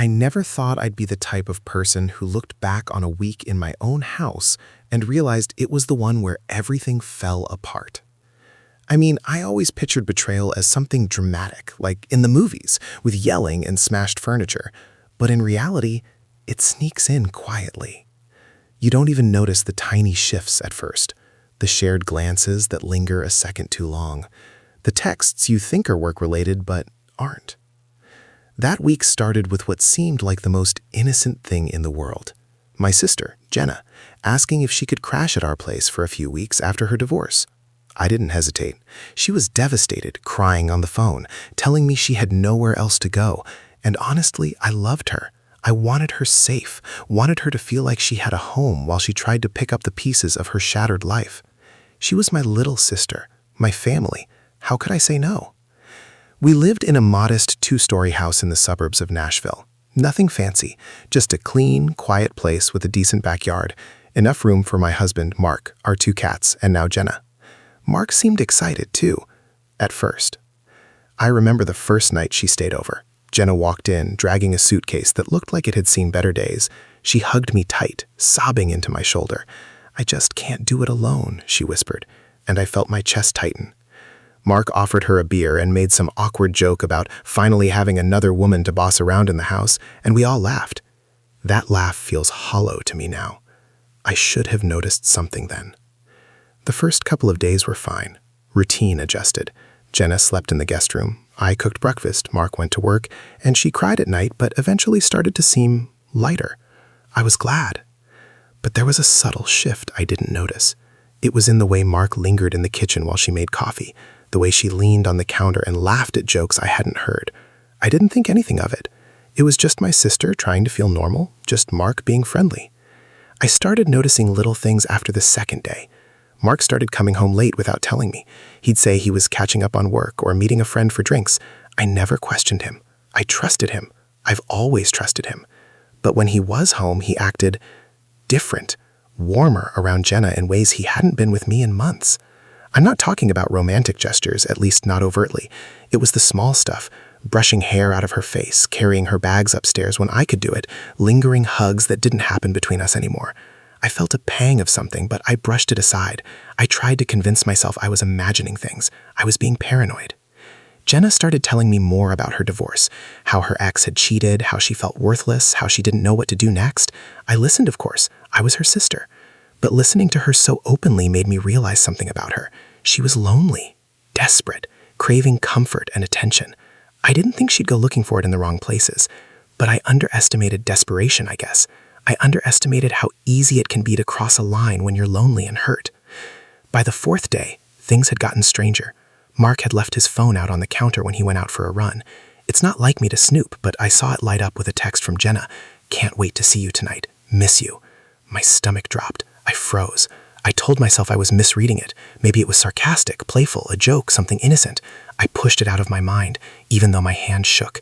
I never thought I'd be the type of person who looked back on a week in my own house and realized it was the one where everything fell apart. I mean, I always pictured betrayal as something dramatic, like in the movies, with yelling and smashed furniture. But in reality, it sneaks in quietly. You don't even notice the tiny shifts at first, the shared glances that linger a second too long, the texts you think are work-related but aren't. That week started with what seemed like the most innocent thing in the world. My sister, Jenna, asking if she could crash at our place for a few weeks after her divorce. I didn't hesitate. She was devastated, crying on the phone, telling me she had nowhere else to go. And honestly, I loved her. I wanted her safe, wanted her to feel like she had a home while she tried to pick up the pieces of her shattered life. She was my little sister, my family. How could I say no? We lived in a modest 2-story house in the suburbs of Nashville. Nothing fancy, just a clean, quiet place with a decent backyard, enough room for my husband, Mark, our 2 cats, and now Jenna. Mark seemed excited, too, at first. I remember the first night she stayed over. Jenna walked in, dragging a suitcase that looked like it had seen better days. She hugged me tight, sobbing into my shoulder. "I just can't do it alone," she whispered, and I felt my chest tighten. Mark offered her a beer and made some awkward joke about finally having another woman to boss around in the house, and we all laughed. That laugh feels hollow to me now. I should have noticed something then. The first couple of days were fine. Routine adjusted. Jenna slept in the guest room. I cooked breakfast, Mark went to work, and she cried at night but eventually started to seem lighter. I was glad. But there was a subtle shift I didn't notice. It was in the way Mark lingered in the kitchen while she made coffee, the way she leaned on the counter and laughed at jokes I hadn't heard. I didn't think anything of it. It was just my sister trying to feel normal, just Mark being friendly. I started noticing little things after the second day. Mark started coming home late without telling me. He'd say he was catching up on work or meeting a friend for drinks. I never questioned him. I trusted him. I've always trusted him. But when he was home, he acted different, warmer around Jenna in ways he hadn't been with me in months. I'm not talking about romantic gestures, at least not overtly. It was the small stuff, brushing hair out of her face, carrying her bags upstairs when I could do it, lingering hugs that didn't happen between us anymore. I felt a pang of something, but I brushed it aside. I tried to convince myself I was imagining things. I was being paranoid. Jenna started telling me more about her divorce, how her ex had cheated, how she felt worthless, how she didn't know what to do next. I listened, of course. I was her sister. But listening to her so openly made me realize something about her. She was lonely, desperate, craving comfort and attention. I didn't think she'd go looking for it in the wrong places, but I underestimated desperation, I guess. I underestimated how easy it can be to cross a line when you're lonely and hurt. By the 4th day, things had gotten stranger. Mark had left his phone out on the counter when he went out for a run. It's not like me to snoop, but I saw it light up with a text from Jenna. "Can't wait to see you tonight. Miss you." My stomach dropped. I froze. I told myself I was misreading it. Maybe it was sarcastic, playful, a joke, something innocent. I pushed it out of my mind, even though my hand shook.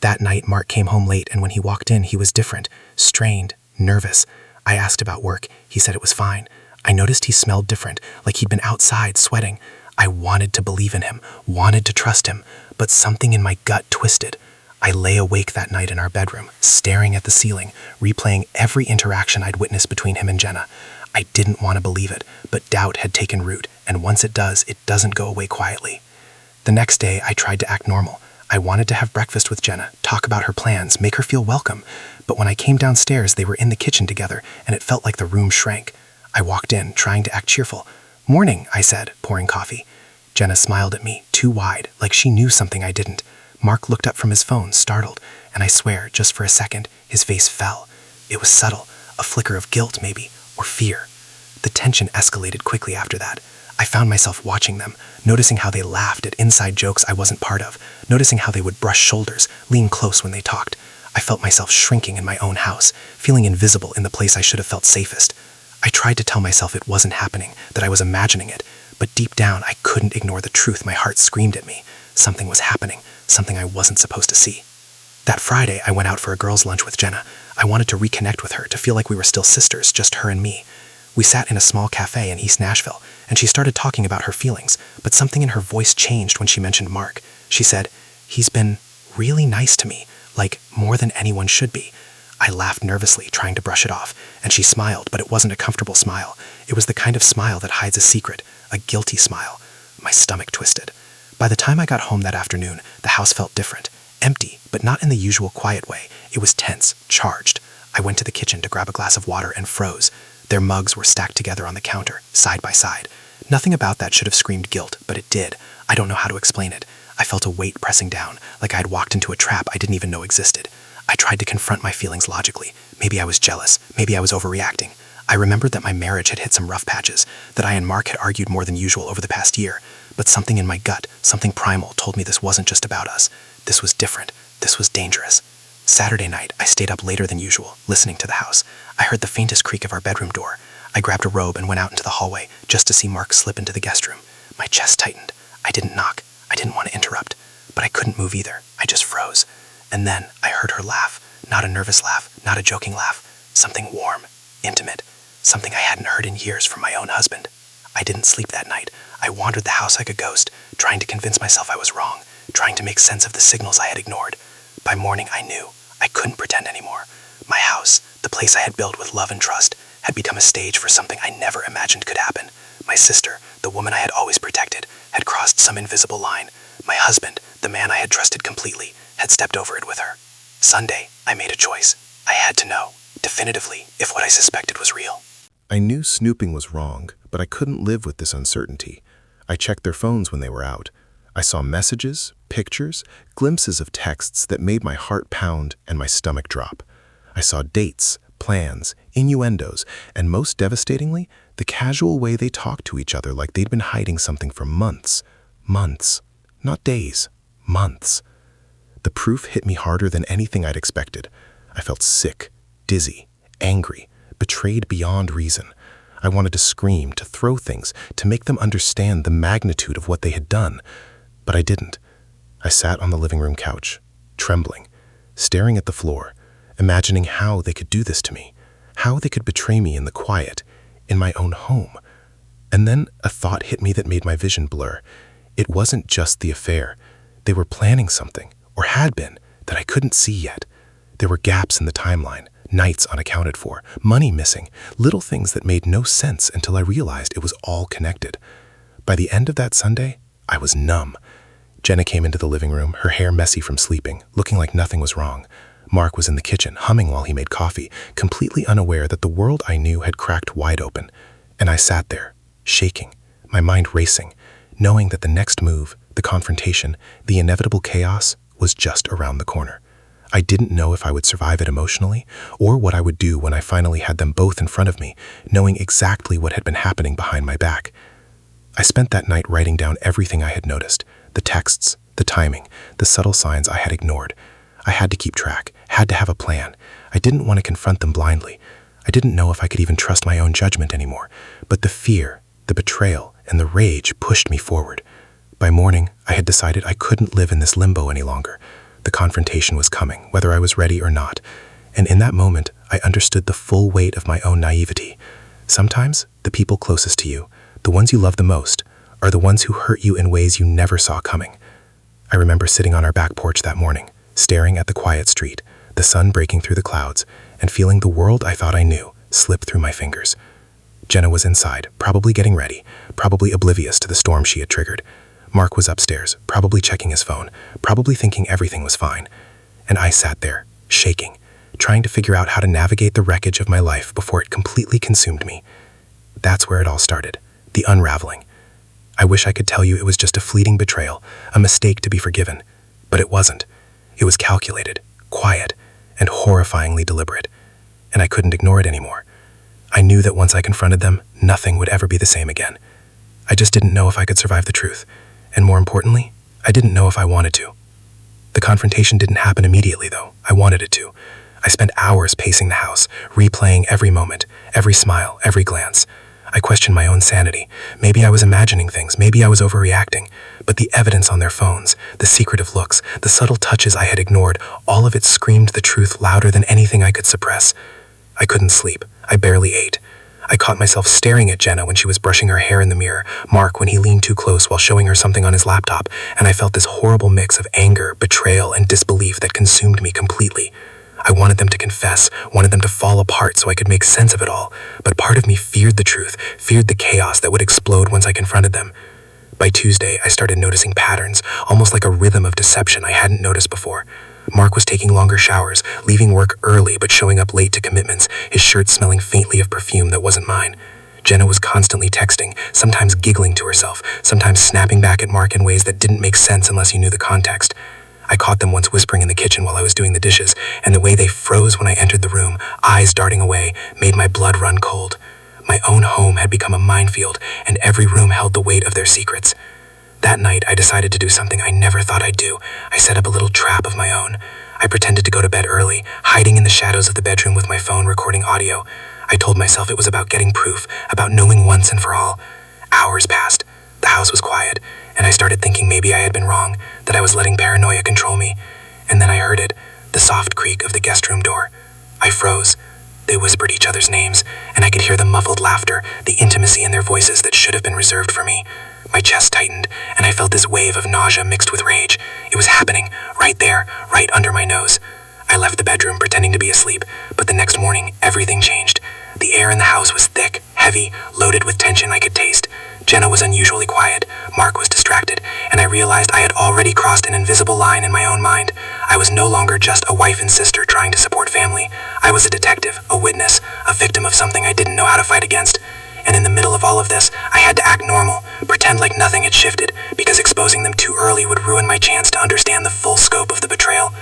That night, Mark came home late, and when he walked in, he was different, strained, nervous. I asked about work. He said it was fine. I noticed he smelled different, like he'd been outside sweating. I wanted to believe in him, wanted to trust him, but something in my gut twisted. I lay awake that night in our bedroom, staring at the ceiling, replaying every interaction I'd witnessed between him and Jenna. I didn't want to believe it, but doubt had taken root, and once it does, it doesn't go away quietly. The next day, I tried to act normal. I wanted to have breakfast with Jenna, talk about her plans, make her feel welcome. But when I came downstairs, they were in the kitchen together, and it felt like the room shrank. I walked in, trying to act cheerful. "Morning," I said, pouring coffee. Jenna smiled at me, too wide, like she knew something I didn't. Mark looked up from his phone, startled, and I swear, just for a second, his face fell. It was subtle, a flicker of guilt maybe, or fear. The tension escalated quickly after that. I found myself watching them, noticing how they laughed at inside jokes I wasn't part of, noticing how they would brush shoulders, lean close when they talked. I felt myself shrinking in my own house, feeling invisible in the place I should have felt safest. I tried to tell myself it wasn't happening, that I was imagining it, but deep down I couldn't ignore the truth. My heart screamed at me. Something was happening, something I wasn't supposed to see. That Friday, I went out for a girls' lunch with Jenna. I wanted to reconnect with her, to feel like we were still sisters, just her and me. We sat in a small cafe in East Nashville, and she started talking about her feelings, but something in her voice changed when she mentioned Mark. She said, "He's been really nice to me, like more than anyone should be. I laughed nervously, trying to brush it off, and she smiled, but it wasn't a comfortable smile. It was the kind of smile that hides a secret, a guilty smile. My stomach twisted. By the time I got home that afternoon, the house felt different. Empty, but not in the usual quiet way. It was tense, charged. I went to the kitchen to grab a glass of water and froze. Their mugs were stacked together on the counter, side by side. Nothing about that should have screamed guilt, but it did. I don't know how to explain it. I felt a weight pressing down, like I had walked into a trap I didn't even know existed. I tried to confront my feelings logically. Maybe I was jealous. Maybe I was overreacting. I remembered that my marriage had hit some rough patches, that I and Mark had argued more than usual over the past year. But something in my gut, something primal, told me this wasn't just about us. This was different. This was dangerous. Saturday night, I stayed up later than usual, listening to the house. I heard the faintest creak of our bedroom door. I grabbed a robe and went out into the hallway, just to see Mark slip into the guest room. My chest tightened. I didn't knock. I didn't want to interrupt. But I couldn't move either. I just froze. And then I heard her laugh. Not a nervous laugh, not a joking laugh. Something warm, intimate. Something I hadn't heard in years from my own husband. I didn't sleep that night. I wandered the house like a ghost, trying to convince myself I was wrong, trying to make sense of the signals I had ignored. By morning, I knew. I couldn't pretend anymore. My house, the place I had built with love and trust, had become a stage for something I never imagined could happen. My sister, the woman I had always protected, had crossed some invisible line. My husband, the man I had trusted completely, had stepped over it with her. Sunday, I made a choice. I had to know, definitively, if what I suspected was real. I knew snooping was wrong, but I couldn't live with this uncertainty. I checked their phones when they were out. I saw messages, pictures, glimpses of texts that made my heart pound and my stomach drop. I saw dates, plans, innuendos, and most devastatingly, the casual way they talked to each other like they'd been hiding something for months. Months. Not days. Months. The proof hit me harder than anything I'd expected. I felt sick, dizzy, angry, betrayed beyond reason. I wanted to scream, to throw things, to make them understand the magnitude of what they had done. But I didn't. I sat on the living room couch, trembling, staring at the floor, imagining how they could do this to me, how they could betray me in the quiet, in my own home. And then a thought hit me that made my vision blur. It wasn't just the affair. They were planning something, or had been, that I couldn't see yet. There were gaps in the timeline, nights unaccounted for, money missing, little things that made no sense until I realized it was all connected. By the end of that Sunday, I was numb. Jenna came into the living room, her hair messy from sleeping, looking like nothing was wrong. Mark was in the kitchen, humming while he made coffee, completely unaware that the world I knew had cracked wide open. And I sat there, shaking, my mind racing, knowing that the next move, the confrontation, the inevitable chaos, was just around the corner. I didn't know if I would survive it emotionally, or what I would do when I finally had them both in front of me, knowing exactly what had been happening behind my back. I spent that night writing down everything I had noticed, the texts, the timing, the subtle signs I had ignored. I had to keep track, had to have a plan. I didn't want to confront them blindly. I didn't know if I could even trust my own judgment anymore, but the fear, the betrayal, and the rage pushed me forward. By morning, I had decided I couldn't live in this limbo any longer. The confrontation was coming, whether I was ready or not. And in that moment, I understood the full weight of my own naivety. Sometimes, the people closest to you, the ones you love the most, are the ones who hurt you in ways you never saw coming. I remember sitting on our back porch that morning, staring at the quiet street, the sun breaking through the clouds, and feeling the world I thought I knew slip through my fingers. Jenna was inside, probably getting ready, probably oblivious to the storm she had triggered. Mark was upstairs, probably checking his phone, probably thinking everything was fine. And I sat there, shaking, trying to figure out how to navigate the wreckage of my life before it completely consumed me. That's where it all started, the unraveling. I wish I could tell you it was just a fleeting betrayal, a mistake to be forgiven. But it wasn't. It was calculated, quiet, and horrifyingly deliberate. And I couldn't ignore it anymore. I knew that once I confronted them, nothing would ever be the same again. I just didn't know if I could survive the truth. And more importantly, I didn't know if I wanted to. The confrontation didn't happen immediately, though. I wanted it to. I spent hours pacing the house, replaying every moment, every smile, every glance. I questioned my own sanity. Maybe I was imagining things, maybe I was overreacting. But the evidence on their phones, the secretive looks, the subtle touches I had ignored, all of it screamed the truth louder than anything I could suppress. I couldn't sleep. I barely ate. I caught myself staring at Jenna when she was brushing her hair in the mirror, Mark when he leaned too close while showing her something on his laptop, and I felt this horrible mix of anger, betrayal, and disbelief that consumed me completely. I wanted them to confess, wanted them to fall apart so I could make sense of it all, but part of me feared the truth, feared the chaos that would explode once I confronted them. By Tuesday, I started noticing patterns, almost like a rhythm of deception I hadn't noticed before. Mark was taking longer showers, leaving work early but showing up late to commitments, his shirt smelling faintly of perfume that wasn't mine. Jenna was constantly texting, sometimes giggling to herself, sometimes snapping back at Mark in ways that didn't make sense unless you knew the context. I caught them once whispering in the kitchen while I was doing the dishes, and the way they froze when I entered the room, eyes darting away, made my blood run cold. My own home had become a minefield, and every room held the weight of their secrets. That night, I decided to do something I never thought I'd do. I set up a little trap of my own. I pretended to go to bed early, hiding in the shadows of the bedroom with my phone recording audio. I told myself it was about getting proof, about knowing once and for all. Hours passed. The house was quiet, and I started thinking maybe I had been wrong, that I was letting paranoia control me. And then I heard it, the soft creak of the guest room door. I froze. They whispered each other's names, and I could hear the muffled laughter, the intimacy in their voices that should have been reserved for me. My chest tightened, and I felt this wave of nausea mixed with rage. It was happening, right there, right under my nose. I left the bedroom pretending to be asleep, but the next morning, everything changed. The air in the house was thick, heavy, loaded with tension I could taste. Jenna was unusually quiet, Mark was distracted, and I realized I had already crossed an invisible line in my own mind. I was no longer just a wife and sister trying to support family. I was a detective, a witness, a victim of something I didn't know how to fight against. And in the middle of all of this, I had to act normal, pretend like nothing had shifted, because exposing them too early would ruin my chance to understand the full scope of the betrayal.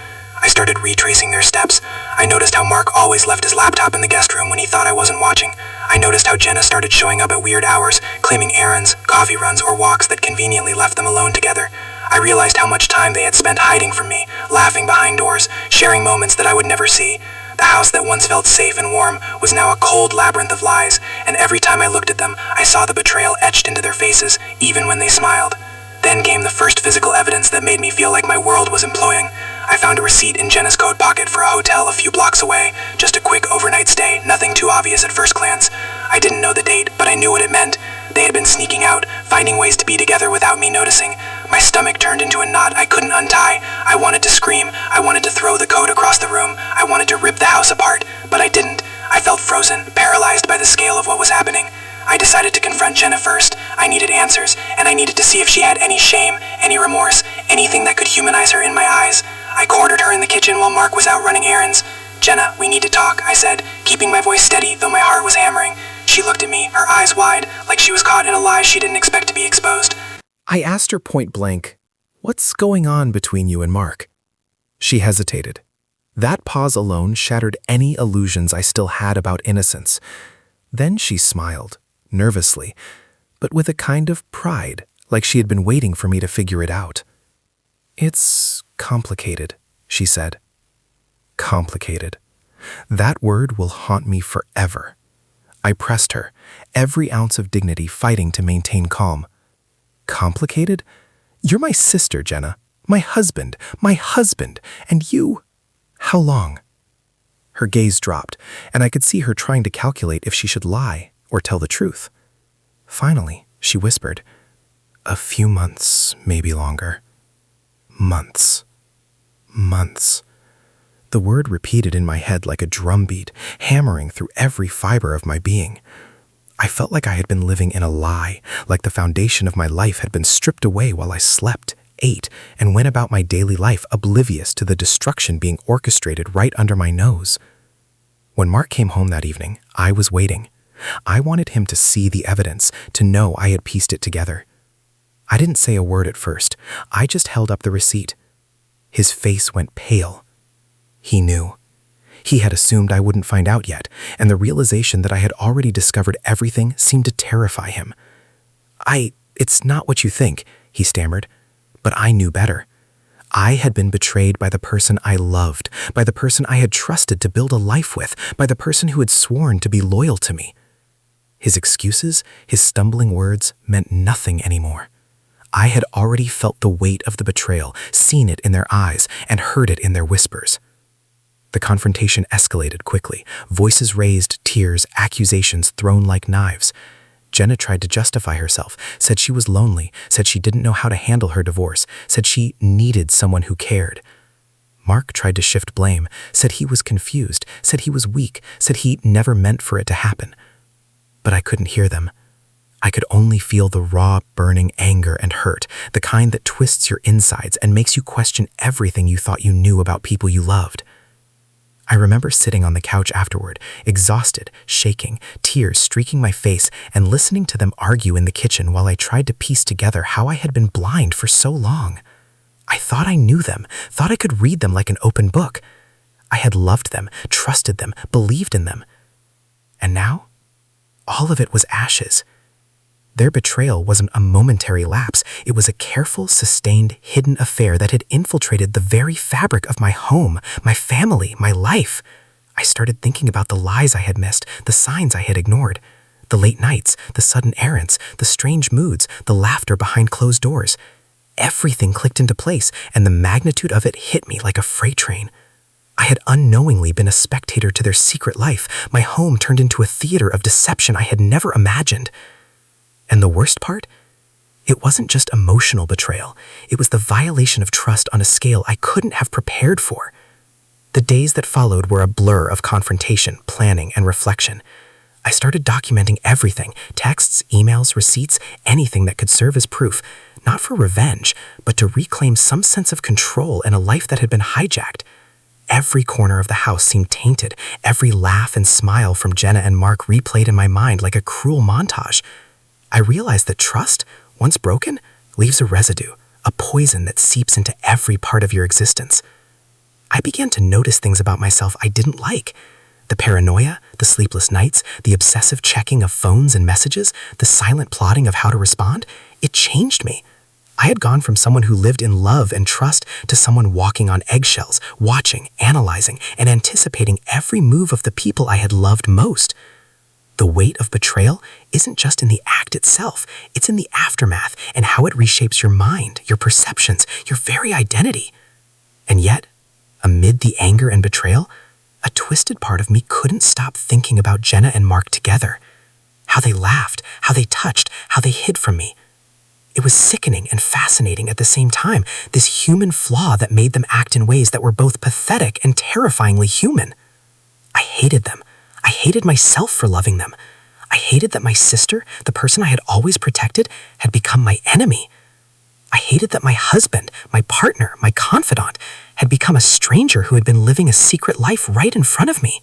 I started retracing their steps. I noticed how Mark always left his laptop in the guest room when he thought I wasn't watching. I noticed how Jenna started showing up at weird hours, claiming errands, coffee runs, or walks that conveniently left them alone together. I realized how much time they had spent hiding from me, laughing behind doors, sharing moments that I would never see. The house that once felt safe and warm was now a cold labyrinth of lies, and every time I looked at them, I saw the betrayal etched into their faces, even when they smiled. Then came the first physical evidence that made me feel like my world was imploding. I found a receipt in Jenna's coat pocket for a hotel a few blocks away, just a quick overnight stay, nothing too obvious at first glance. I didn't know the date, but I knew what it meant. They had been sneaking out, finding ways to be together without me noticing. My stomach turned into a knot I couldn't untie. I wanted to scream. I wanted to throw the coat across the room. I wanted to rip the house apart, but I didn't. I felt frozen, paralyzed by the scale of what was happening. I decided to confront Jenna first. I needed answers, and I needed to see if she had any shame, any remorse, anything that could humanize her in my eyes. I cornered her in the kitchen while Mark was out running errands. "Jenna, we need to talk," I said, keeping my voice steady, though my heart was hammering. She looked at me, her eyes wide, like she was caught in a lie she didn't expect to be exposed. I asked her point blank, "What's going on between you and Mark?" She hesitated. That pause alone shattered any illusions I still had about innocence. Then she smiled, nervously, but with a kind of pride, like she had been waiting for me to figure it out. "It's complicated," she said. Complicated. That word will haunt me forever. I pressed her, every ounce of dignity fighting to maintain calm. Complicated? You're my sister, Jenna. My husband, and you? How long? Her gaze dropped, and I could see her trying to calculate if she should lie or tell the truth. Finally, she whispered, "A few months, maybe longer." Months. Months. The word repeated in my head like a drumbeat, hammering through every fiber of my being. I felt like I had been living in a lie, like the foundation of my life had been stripped away while I slept, ate, and went about my daily life oblivious to the destruction being orchestrated right under my nose. When Mark came home that evening, I was waiting. I wanted him to see the evidence, to know I had pieced it together. I didn't say a word at first. I just held up the receipt. His face went pale. He knew. He had assumed I wouldn't find out yet, and the realization that I had already discovered everything seemed to terrify him. It's not what you think," he stammered. But I knew better. I had been betrayed by the person I loved, by the person I had trusted to build a life with, by the person who had sworn to be loyal to me. His excuses, his stumbling words meant nothing anymore. I had already felt the weight of the betrayal, seen it in their eyes, and heard it in their whispers. The confrontation escalated quickly, voices raised, tears tears, accusations thrown like knives. Jenna tried to justify herself, said she was lonely, said she didn't know how to handle her divorce, said she needed someone who cared. Mark tried to shift blame, said he was confused, said he was weak, said he never meant for it to happen. But I couldn't hear them. I could only feel the raw, burning anger and hurt, the kind that twists your insides and makes you question everything you thought you knew about people you loved. I remember sitting on the couch afterward, exhausted, shaking, tears streaking my face, and listening to them argue in the kitchen while I tried to piece together how I had been blind for so long. I thought I knew them, thought I could read them like an open book. I had loved them, trusted them, believed in them. And now, all of it was ashes. Their betrayal wasn't a momentary lapse. It was a careful, sustained, hidden affair that had infiltrated the very fabric of my home, my family, my life. I started thinking about the lies I had missed, the signs I had ignored, the late nights, the sudden errands, the strange moods, the laughter behind closed doors. Everything clicked into place, and the magnitude of it hit me like a freight train. I had unknowingly been a spectator to their secret life. My home turned into a theater of deception I had never imagined. And the worst part? It wasn't just emotional betrayal. It was the violation of trust on a scale I couldn't have prepared for. The days that followed were a blur of confrontation, planning, and reflection. I started documenting everything, texts, emails, receipts, anything that could serve as proof, not for revenge, but to reclaim some sense of control in a life that had been hijacked. Every corner of the house seemed tainted, every laugh and smile from Jenna and Mark replayed in my mind like a cruel montage. I realized that trust, once broken, leaves a residue, a poison that seeps into every part of your existence. I began to notice things about myself I didn't like. The paranoia, the sleepless nights, the obsessive checking of phones and messages, the silent plotting of how to respond. It changed me. I had gone from someone who lived in love and trust to someone walking on eggshells, watching, analyzing, and anticipating every move of the people I had loved most. The weight of betrayal isn't just in the act itself, it's in the aftermath and how it reshapes your mind, your perceptions, your very identity. And yet, amid the anger and betrayal, a twisted part of me couldn't stop thinking about Jenna and Mark together. How they laughed, how they touched, how they hid from me. It was sickening and fascinating at the same time, this human flaw that made them act in ways that were both pathetic and terrifyingly human. I hated them. I hated myself for loving them. I hated that my sister, the person I had always protected, had become my enemy. I hated that my husband, my partner, my confidant, had become a stranger who had been living a secret life right in front of me.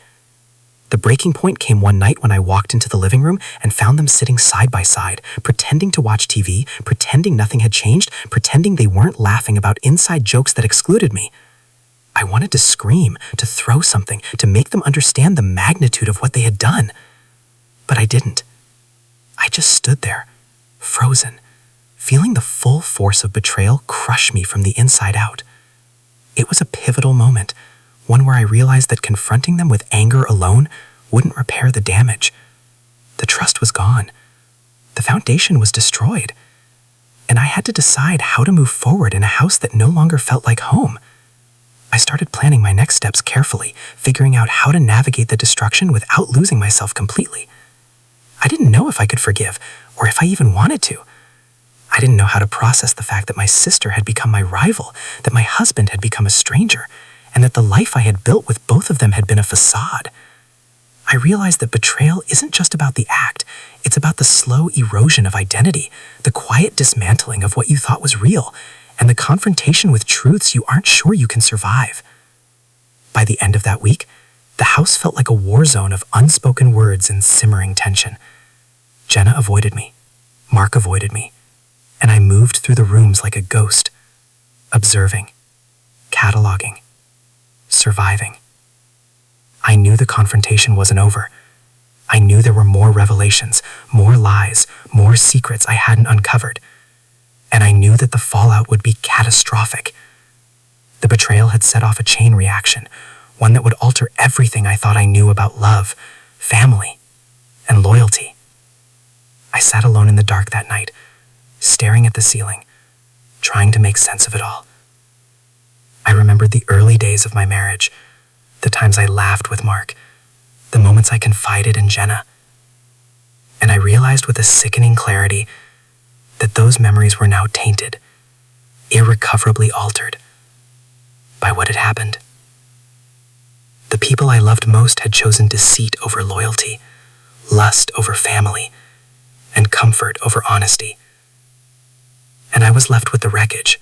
The breaking point came one night when I walked into the living room and found them sitting side by side, pretending to watch TV, pretending nothing had changed, pretending they weren't laughing about inside jokes that excluded me. I wanted to scream, to throw something, to make them understand the magnitude of what they had done. But I didn't. I just stood there, frozen, feeling the full force of betrayal crush me from the inside out. It was a pivotal moment, one where I realized that confronting them with anger alone wouldn't repair the damage. The trust was gone. The foundation was destroyed. And I had to decide how to move forward in a house that no longer felt like home. I started planning my next steps carefully, figuring out how to navigate the destruction without losing myself completely. I didn't know if I could forgive, or if I even wanted to. I didn't know how to process the fact that my sister had become my rival, that my husband had become a stranger, and that the life I had built with both of them had been a facade. I realized that betrayal isn't just about the act, it's about the slow erosion of identity, the quiet dismantling of what you thought was real, and the confrontation with truths you aren't sure you can survive. By the end of that week, the house felt like a war zone of unspoken words and simmering tension. Jenna avoided me. Mark avoided me. And I moved through the rooms like a ghost, observing, cataloging, surviving. I knew the confrontation wasn't over. I knew there were more revelations, more lies, more secrets I hadn't uncovered. And I knew that the fallout would be catastrophic. The betrayal had set off a chain reaction, one that would alter everything I thought I knew about love, family, and loyalty. I sat alone in the dark that night, staring at the ceiling, trying to make sense of it all. I remembered the early days of my marriage, the times I laughed with Mark, the moments I confided in Jenna. And I realized with a sickening clarity that those memories were now tainted, irrecoverably altered by what had happened. The people I loved most had chosen deceit over loyalty, lust over family, and comfort over honesty. And I was left with the wreckage,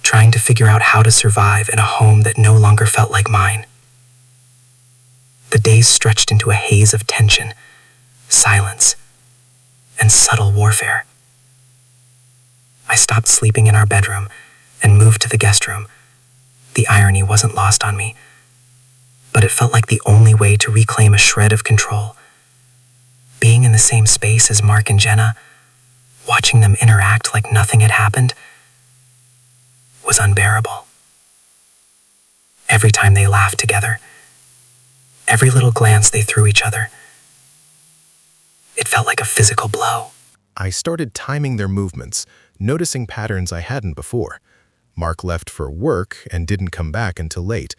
trying to figure out how to survive in a home that no longer felt like mine. The days stretched into a haze of tension, silence, and subtle warfare. I stopped sleeping in our bedroom and moved to the guest room. The irony wasn't lost on me, but it felt like the only way to reclaim a shred of control. Being in the same space as Mark and Jenna, watching them interact like nothing had happened, was unbearable. Every time they laughed together, every little glance they threw each other, it felt like a physical blow. I started timing their movements, noticing patterns I hadn't before. Mark left for work and didn't come back until late.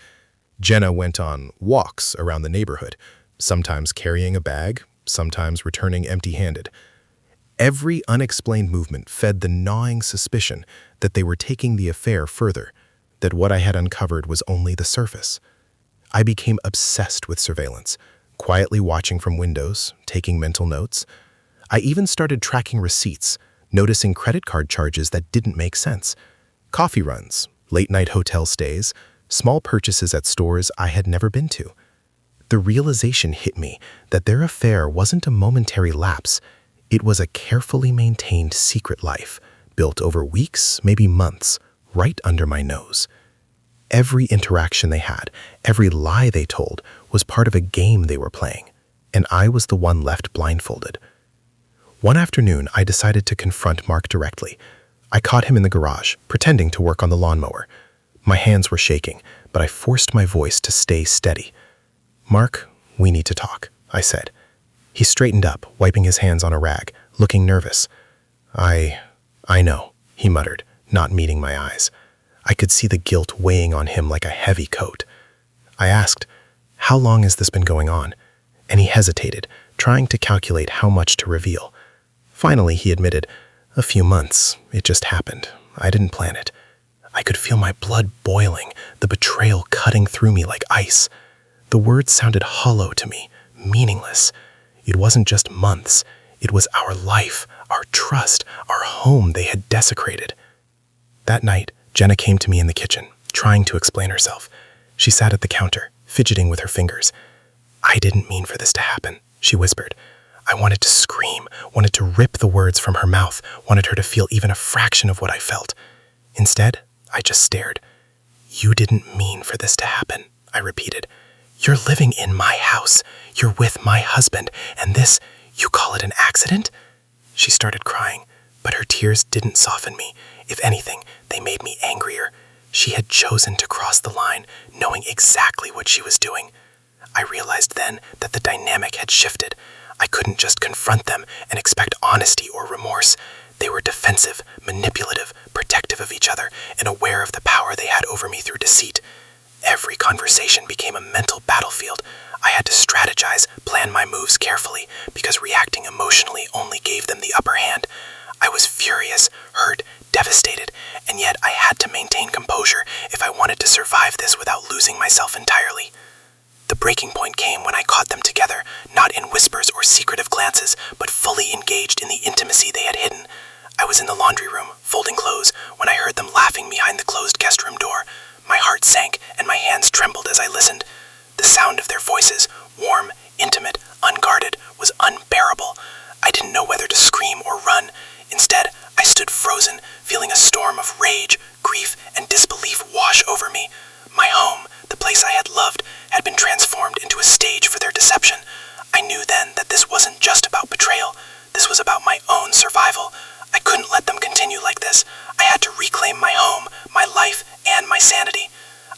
Jenna went on walks around the neighborhood, sometimes carrying a bag, sometimes returning empty-handed. Every unexplained movement fed the gnawing suspicion that they were taking the affair further, that what I had uncovered was only the surface. I became obsessed with surveillance, quietly watching from windows, taking mental notes. I even started tracking receipts, noticing credit card charges that didn't make sense. Coffee runs, late-night hotel stays, small purchases at stores I had never been to. The realization hit me that their affair wasn't a momentary lapse. It was a carefully maintained secret life, built over weeks, maybe months, right under my nose. Every interaction they had, every lie they told, was part of a game they were playing, and I was the one left blindfolded. One afternoon, I decided to confront Mark directly. I caught him in the garage, pretending to work on the lawnmower. My hands were shaking, but I forced my voice to stay steady. "Mark, we need to talk," I said. He straightened up, wiping his hands on a rag, looking nervous. I know," he muttered, not meeting my eyes. I could see the guilt weighing on him like a heavy coat. I asked, "How long has this been going on?" And he hesitated, trying to calculate how much to reveal. Finally, he admitted, "A few months. It just happened. I didn't plan it." I could feel my blood boiling, the betrayal cutting through me like ice. The words sounded hollow to me, meaningless. It wasn't just months. It was our life, our trust, our home they had desecrated. That night, Jenna came to me in the kitchen, trying to explain herself. She sat at the counter, fidgeting with her fingers. "I didn't mean for this to happen," she whispered. I wanted to scream, wanted to rip the words from her mouth, wanted her to feel even a fraction of what I felt. Instead, I just stared. "You didn't mean for this to happen," I repeated. "You're living in my house. You're with my husband, and this, you call it an accident?" She started crying, but her tears didn't soften me. If anything, they made me angrier. She had chosen to cross the line, knowing exactly what she was doing. I realized then that the dynamic had shifted. I couldn't just confront them and expect honesty or remorse. They were defensive, manipulative, protective of each other, and aware of the power they had over me through deceit. Every conversation became a mental battlefield. I had to strategize, plan my moves carefully, because reacting emotionally only gave them the upper hand. I was furious, hurt, devastated, and yet I had to maintain composure if I wanted to survive this without losing myself entirely. The breaking point came when I caught them together, not in whispers or secretive glances, but fully engaged in the intimacy they had hidden. I was in the laundry room, folding clothes, when I heard them laughing behind the closed guest room door. My heart sank, and my hands trembled as I listened. The sound of their voices, warm, intimate, unguarded, was unbearable. I didn't know whether to scream or run. Instead, I stood frozen, feeling a storm of rage, grief, and disbelief wash over me. My home, the place I had loved, had been transformed into a stage for their deception. I knew then that this wasn't just about betrayal. This was about my own survival. I couldn't let them continue like this. I had to reclaim my home, my life, and my sanity.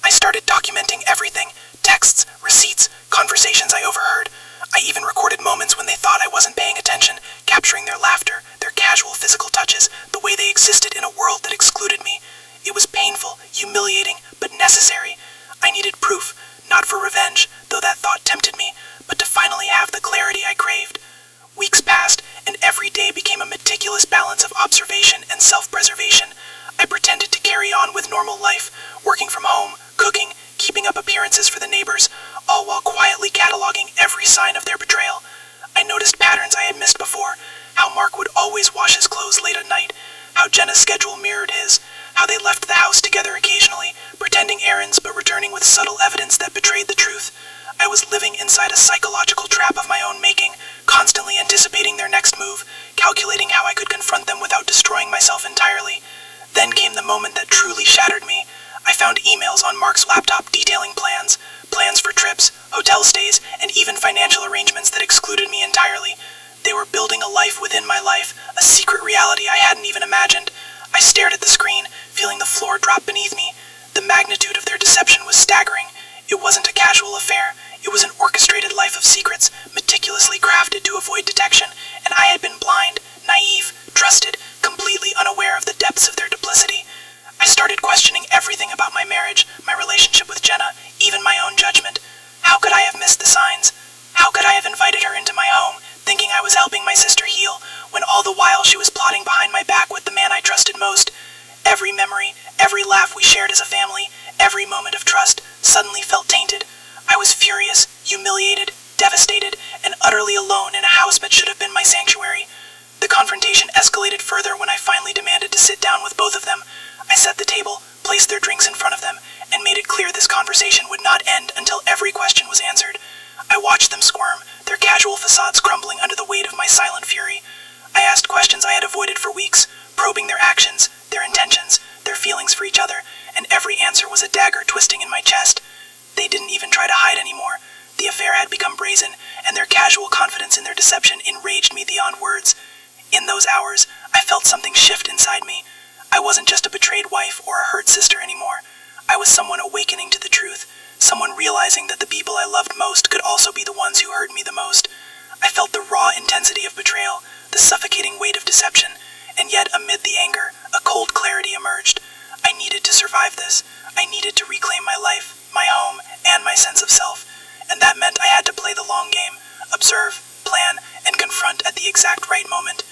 I started documenting everything: texts, receipts, conversations I overheard. I even recorded moments when they thought I wasn't paying attention, capturing their laughter, their casual physical touches, the way they existed in a world that excluded me. It was painful, humiliating, but necessary. I needed proof, not for revenge, though that thought tempted me, Every day became a meticulous balance of observation and self-preservation. I pretended to carry on with normal life, working from home, cooking, keeping up appearances for the neighbors, all while quietly cataloging every sign of their betrayal. I noticed patterns I had missed before, how Mark would always wash his clothes late at night, how Jenna's schedule mirrored his, how they left the house together occasionally, pretending errands but returning with subtle evidence that betrayed the truth. I was living inside a psychological trap of my own making, constantly anticipating their next move, calculating how I could confront them without destroying myself entirely. Then came the moment that truly shattered me. I found emails on Mark's laptop detailing plans for trips, hotel stays, and even financial arrangements that excluded me entirely. They were building a life within my life, a secret reality I hadn't even imagined. I stared at the screen, feeling the floor drop beneath me. The magnitude of their deception was staggering. It wasn't a casual affair. It was an orchestrated life of secrets, meticulously crafted to avoid detection, and I had been blind, naive, trusted, completely unaware of the depths of their duplicity. I started questioning everything about my marriage, my relationship with Jenna, even my own judgment. How could I have missed the signs? How could I have invited her into my home, thinking I was helping my sister heal, when all the while she was plotting behind my back with the man I trusted most? Every memory, every laugh we shared as a family, every moment of trust, suddenly felt tainted. I was furious, humiliated, devastated, and utterly alone in a house that should have been my sanctuary. The confrontation escalated further when I finally demanded to sit down with both of them. I set the table, placed their drinks in front of them, and made it clear this conversation would not end until every question was answered. I watched them squirm, their casual facades crumbling under the weight of my silent fury. I asked questions I had avoided for weeks, probing their actions, their intentions, their feelings for each other, and every answer was a dagger twisting in my chest. They didn't even try to hide anymore. The affair had become brazen, and their casual confidence in their deception enraged me beyond words. In those hours, I felt something shift inside me. I wasn't just a betrayed wife or a hurt sister anymore. I was someone awakening to the truth, someone realizing that the people I loved most could also be the ones who hurt me the most. I felt the raw intensity of betrayal, the suffocating weight of deception, and yet amid the anger, a cold clarity emerged. I needed to survive this. I needed to reclaim my life, my home, and my sense of self, and that meant I had to play the long game, observe, plan, and confront at the exact right moment.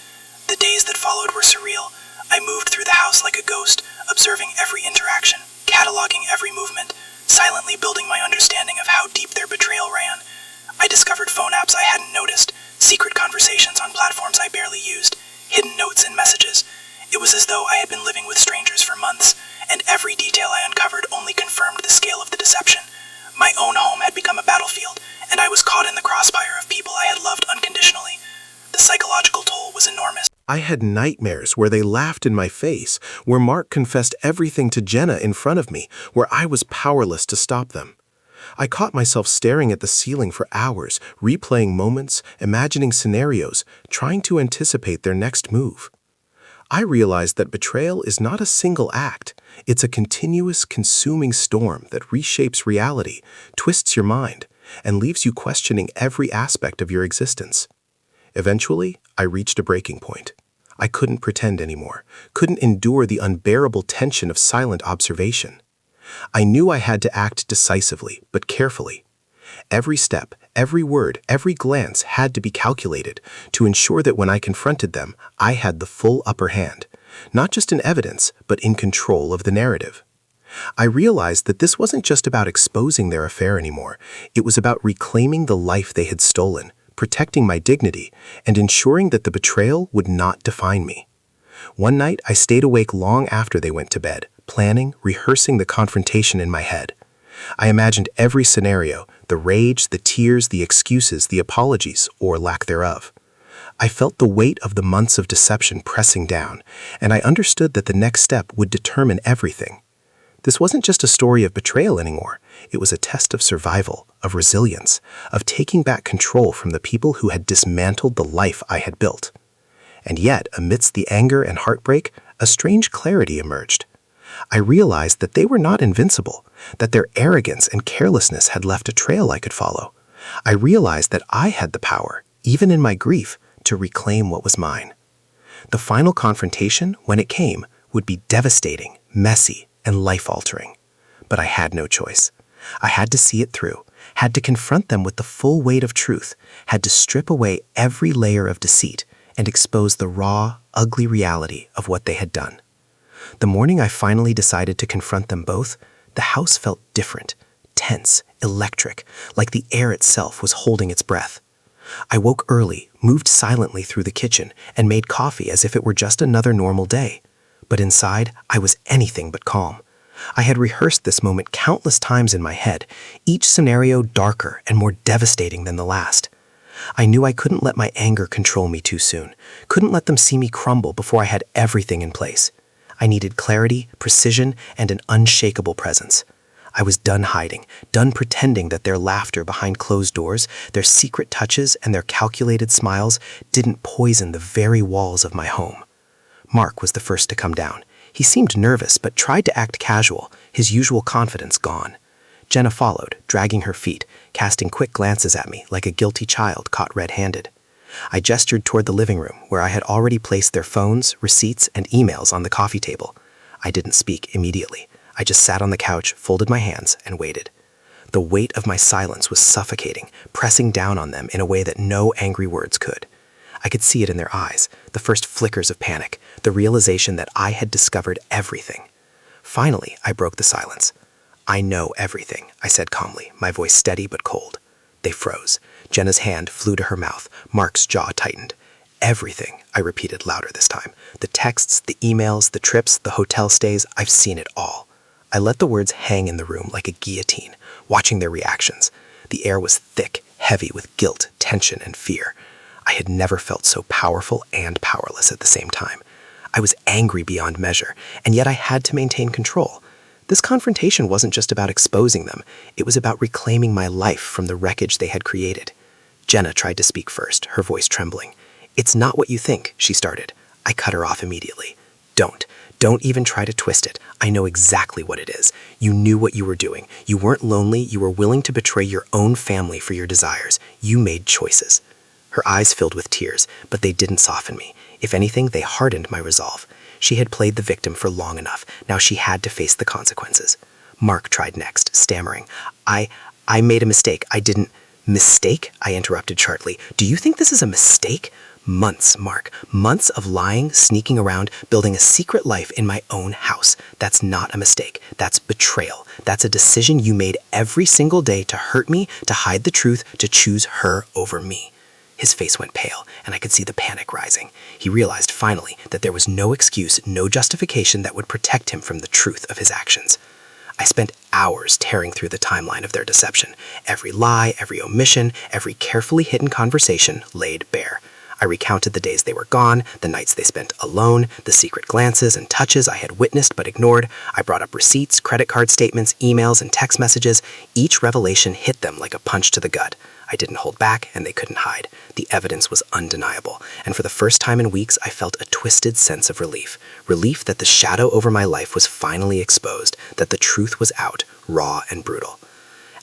The days that followed were surreal. I moved through the house like a ghost, observing every interaction, cataloging every movement, silently building my understanding of how deep their betrayal ran. I discovered phone apps I hadn't noticed, secret conversations on platforms I barely used, hidden notes and messages. It was as though I had been living with strangers for months, and every detail I uncovered only confirmed the scale of the deception. My own home had become a battlefield, and I was caught in the crossfire of people I had loved unconditionally. The psychological toll was enormous. I had nightmares where they laughed in my face, where Mark confessed everything to Jenna in front of me, where I was powerless to stop them. I caught myself staring at the ceiling for hours, replaying moments, imagining scenarios, trying to anticipate their next move. I realized that betrayal is not a single act. It's a continuous, consuming storm that reshapes reality, twists your mind, and leaves you questioning every aspect of your existence. Eventually, I reached a breaking point. I couldn't pretend anymore, couldn't endure the unbearable tension of silent observation. I knew I had to act decisively, but carefully. Every step, every word, every glance had to be calculated to ensure that when I confronted them, I had the full upper hand, not just in evidence, but in control of the narrative. I realized that this wasn't just about exposing their affair anymore. It was about reclaiming the life they had stolen, protecting my dignity, and ensuring that the betrayal would not define me. One night, I stayed awake long after they went to bed, planning, rehearsing the confrontation in my head. I imagined every scenario, the rage, the tears, the excuses, the apologies, or lack thereof. I felt the weight of the months of deception pressing down, and I understood that the next step would determine everything. This wasn't just a story of betrayal anymore. It was a test of survival, of resilience, of taking back control from the people who had dismantled the life I had built. And yet, amidst the anger and heartbreak, a strange clarity emerged. I realized that they were not invincible, that their arrogance and carelessness had left a trail I could follow. I realized that I had the power, even in my grief, to reclaim what was mine. The final confrontation, when it came, would be devastating, messy, and life-altering. But I had no choice. I had to see it through, had to confront them with the full weight of truth, had to strip away every layer of deceit, and expose the raw, ugly reality of what they had done. The morning I finally decided to confront them both, the house felt different, tense, electric, like the air itself was holding its breath. I woke early, moved silently through the kitchen, and made coffee as if it were just another normal day. But inside, I was anything but calm. I had rehearsed this moment countless times in my head, each scenario darker and more devastating than the last. I knew I couldn't let my anger control me too soon, couldn't let them see me crumble before I had everything in place. I needed clarity, precision, and an unshakable presence. I was done hiding, done pretending that their laughter behind closed doors, their secret touches, and their calculated smiles didn't poison the very walls of my home. Mark was the first to come down. He seemed nervous, but tried to act casual, his usual confidence gone. Jenna followed, dragging her feet, casting quick glances at me like a guilty child caught red-handed. I gestured toward the living room, where I had already placed their phones, receipts, and emails on the coffee table. I didn't speak immediately. I just sat on the couch, folded my hands, and waited. The weight of my silence was suffocating, pressing down on them in a way that no angry words could. I could see it in their eyes, the first flickers of panic, the realization that I had discovered everything. Finally, I broke the silence. "I know everything," I said calmly, my voice steady but cold. They froze. Jenna's hand flew to her mouth. Mark's jaw tightened. "Everything," I repeated louder this time. "The texts, the emails, the trips, the hotel stays, I've seen it all." I let the words hang in the room like a guillotine, watching their reactions. The air was thick, heavy with guilt, tension, and fear. I had never felt so powerful and powerless at the same time. I was angry beyond measure, and yet I had to maintain control. This confrontation wasn't just about exposing them, it was about reclaiming my life from the wreckage they had created. Jenna tried to speak first, her voice trembling. "It's not what you think," she started. I cut her off immediately. Don't even try to twist it. I know exactly what it is. You knew what you were doing. You weren't lonely. You were willing to betray your own family for your desires. You made choices." Her eyes filled with tears, but they didn't soften me. If anything, they hardened my resolve. She had played the victim for long enough. Now she had to face the consequences. Mark tried next, stammering. I made a mistake. I didn't—" "Mistake?" I interrupted sharply. "Do you think this is a mistake?" "Months, Mark. Months of lying, sneaking around, building a secret life in my own house. That's not a mistake. That's betrayal. That's a decision you made every single day to hurt me, to hide the truth, to choose her over me." His face went pale, and I could see the panic rising. He realized finally that there was no excuse, no justification that would protect him from the truth of his actions. I spent hours tearing through the timeline of their deception. Every lie, every omission, every carefully hidden conversation laid bare. I recounted the days they were gone, the nights they spent alone, the secret glances and touches I had witnessed but ignored. I brought up receipts, credit card statements, emails, and text messages. Each revelation hit them like a punch to the gut. I didn't hold back, and they couldn't hide. The evidence was undeniable, and for the first time in weeks, I felt a twisted sense of relief. Relief that the shadow over my life was finally exposed, that the truth was out, raw and brutal.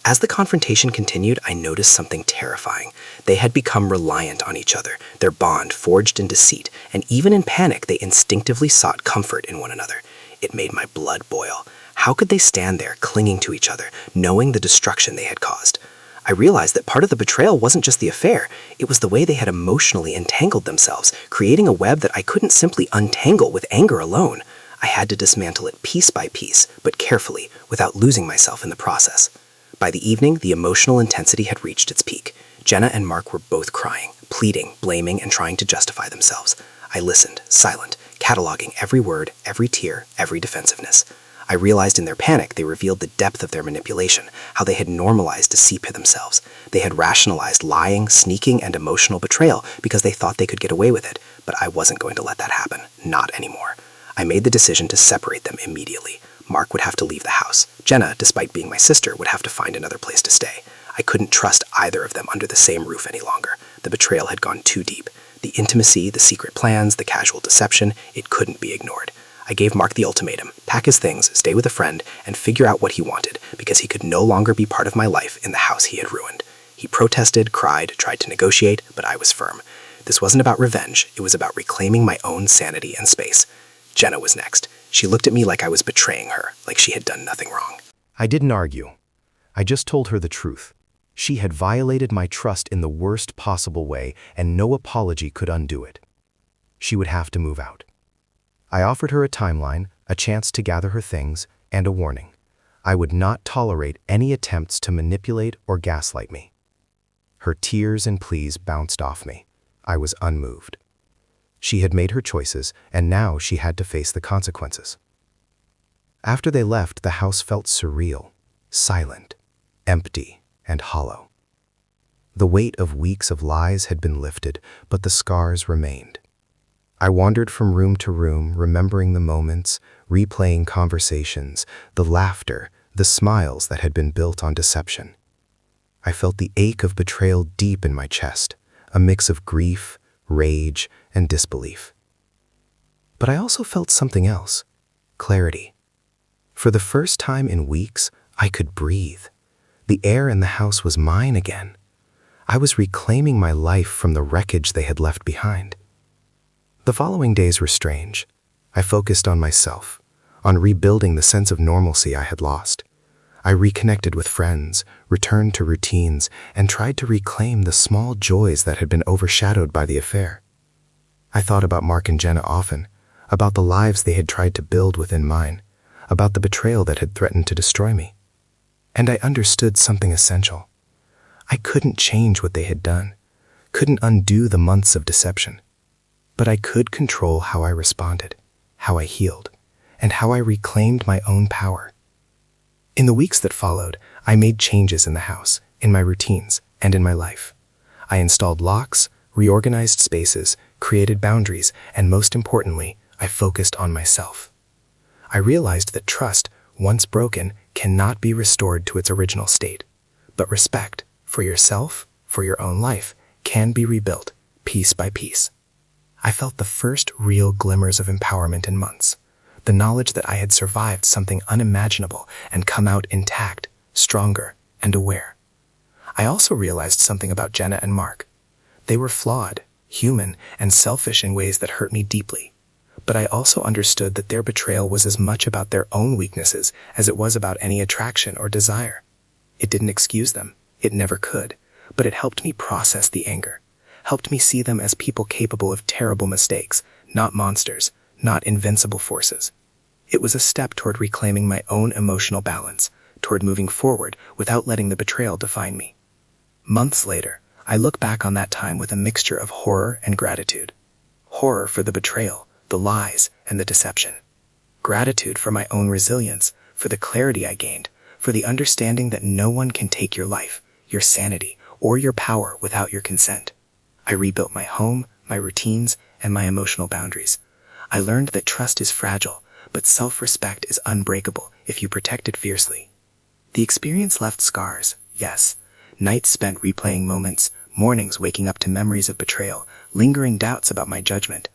As the confrontation continued, I noticed something terrifying. They had become reliant on each other, their bond forged in deceit, and even in panic, they instinctively sought comfort in one another. It made my blood boil. How could they stand there, clinging to each other, knowing the destruction they had caused? I realized that part of the betrayal wasn't just the affair, it was the way they had emotionally entangled themselves, creating a web that I couldn't simply untangle with anger alone. I had to dismantle it piece by piece, but carefully, without losing myself in the process. By the evening, the emotional intensity had reached its peak. Jenna and Mark were both crying, pleading, blaming, and trying to justify themselves. I listened, silent, cataloging every word, every tear, every defensiveness. I realized in their panic they revealed the depth of their manipulation, how they had normalized deceit themselves. They had rationalized lying, sneaking, and emotional betrayal because they thought they could get away with it, but I wasn't going to let that happen. Not anymore. I made the decision to separate them immediately. Mark would have to leave the house. Jenna, despite being my sister, would have to find another place to stay. I couldn't trust either of them under the same roof any longer. The betrayal had gone too deep. The intimacy, the secret plans, the casual deception, it couldn't be ignored. I gave Mark the ultimatum: pack his things, stay with a friend, and figure out what he wanted, because he could no longer be part of my life in the house he had ruined. He protested, cried, tried to negotiate, but I was firm. This wasn't about revenge, it was about reclaiming my own sanity and space. Jenna was next. She looked at me like I was betraying her, like she had done nothing wrong. I didn't argue. I just told her the truth. She had violated my trust in the worst possible way, and no apology could undo it. she would have to move out. I offered her a timeline, a chance to gather her things, and a warning. I would not tolerate any attempts to manipulate or gaslight me. Her tears and pleas bounced off me. I was unmoved. She had made her choices, and now she had to face the consequences. After they left, the house felt surreal, silent, empty, and hollow. The weight of weeks of lies had been lifted, but the scars remained. I wandered from room to room, remembering the moments, replaying conversations, the laughter, the smiles that had been built on deception. I felt the ache of betrayal deep in my chest, a mix of grief, rage, and disbelief. But I also felt something else, clarity. For the first time in weeks, I could breathe. The air in the house was mine again. I was reclaiming my life from the wreckage they had left behind. The following days were strange. I focused on myself, on rebuilding the sense of normalcy I had lost. I reconnected with friends, returned to routines, and tried to reclaim the small joys that had been overshadowed by the affair. I thought about Mark and Jenna often, about the lives they had tried to build within mine, about the betrayal that had threatened to destroy me. And I understood something essential. I couldn't change what they had done, couldn't undo the months of deception. But I could control how I responded, how I healed, and how I reclaimed my own power. In the weeks that followed, I made changes in the house, in my routines, and in my life. I installed locks, reorganized spaces, created boundaries, and most importantly, I focused on myself. I realized that trust, once broken, cannot be restored to its original state. But respect, for yourself, for your own life, can be rebuilt, piece by piece. I felt the first real glimmers of empowerment in months. The knowledge that I had survived something unimaginable and come out intact, stronger, and aware. I also realized something about Jenna and Mark. They were flawed, human, and selfish in ways that hurt me deeply. But I also understood that their betrayal was as much about their own weaknesses as it was about any attraction or desire. It didn't excuse them. It never could. But it helped me process the anger. Helped me see them as people capable of terrible mistakes, not monsters, not invincible forces. It was a step toward reclaiming my own emotional balance, toward moving forward without letting the betrayal define me. Months later, I look back on that time with a mixture of horror and gratitude. Horror for the betrayal, the lies, and the deception. Gratitude for my own resilience, for the clarity I gained, for the understanding that no one can take your life, your sanity, or your power without your consent. I rebuilt my home, my routines, and my emotional boundaries. I learned that trust is fragile, but self-respect is unbreakable if you protect it fiercely. The experience left scars, yes. Nights spent replaying moments, mornings waking up to memories of betrayal, lingering doubts about my judgment.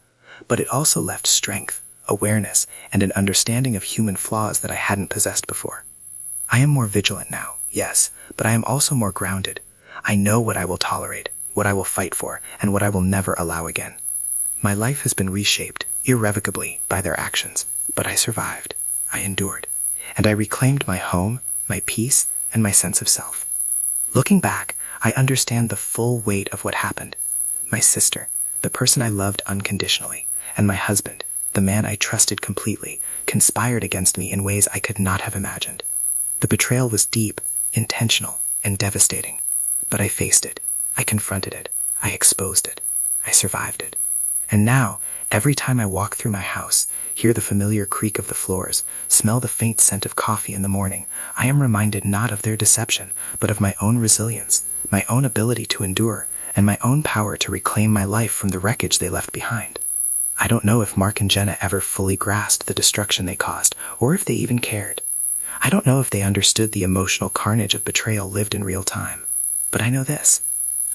But it also left strength, awareness, and an understanding of human flaws that I hadn't possessed before. I am more vigilant now, yes, but I am also more grounded. I know what I will tolerate, what I will fight for, and what I will never allow again. My life has been reshaped, irrevocably, by their actions, but I survived, I endured, and I reclaimed my home, my peace, and my sense of self. Looking back, I understand the full weight of what happened. My sister, the person I loved unconditionally, and my husband, the man I trusted completely, conspired against me in ways I could not have imagined. The betrayal was deep, intentional, and devastating. But I faced it. I confronted it. I exposed it. I survived it. And now, every time I walk through my house, hear the familiar creak of the floors, smell the faint scent of coffee in the morning, I am reminded not of their deception, but of my own resilience, my own ability to endure, and my own power to reclaim my life from the wreckage they left behind. I don't know if Mark and Jenna ever fully grasped the destruction they caused, or if they even cared. I don't know if they understood the emotional carnage of betrayal lived in real time. But I know this.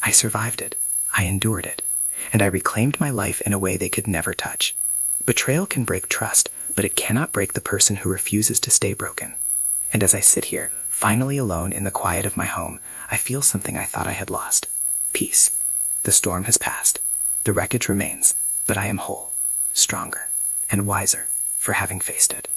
I survived it. I endured it. And I reclaimed my life in a way they could never touch. Betrayal can break trust, but it cannot break the person who refuses to stay broken. And as I sit here, finally alone in the quiet of my home, I feel something I thought I had lost. Peace. The storm has passed. The wreckage remains, but I am whole, stronger, and wiser for having faced it.